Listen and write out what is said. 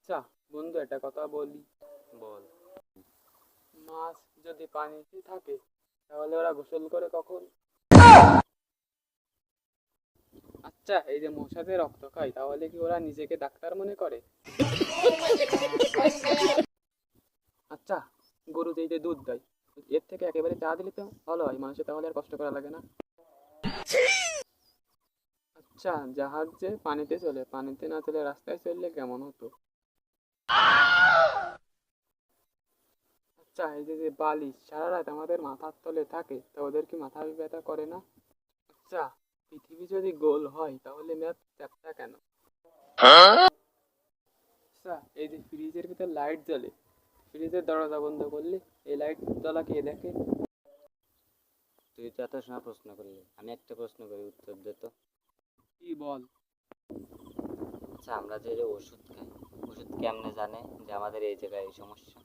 আচ্ছা বন্ধু, একটা কথা বলি। বল। মাছ যদি পানিতে থাকে তাহলে ওরা গোসল করে কখন? আচ্ছা, এই যে মশাতে রক্ত খায় তাহলে কি ওরা নিজেকে ডাক্তার মনে করে? আচ্ছা, গরু যেই যে দুধ দেয়, এর থেকে একেবারে চা দিলে তো ভালো হয়, মানুষের তাহলে আর কষ্ট করা লাগে না। আচ্ছা, জাহাজ যে পানিতে চলে, পানিতে না চলে রাস্তায় চললে কেমন হতো? আচ্ছা, এই যে যে বালিশ সারা রাত আমাদের মাথার তলে থাকে, তা ওদের কি মাথা ব্যথা করে না? আচ্ছা, পৃথিবী যদি গোল হয় তাহলে ম্যাপ চ্যাপ্টা কেন? আচ্ছা, এই যে ফ্রিজের ভিতর লাইট জ্বলে, ফ্রিজের দরজা বন্ধ করলে এই লাইট জ্বলা কে দেখে? তুই তো এত সময় প্রশ্ন করলি, আমি একটা প্রশ্ন করি, উত্তর দে তো। কি বল? আচ্ছা, আমরা যে ওষুধ খাই, ওষুধ কেমনে জানে যে আমাদের এই জায়গায় এই সমস্যা?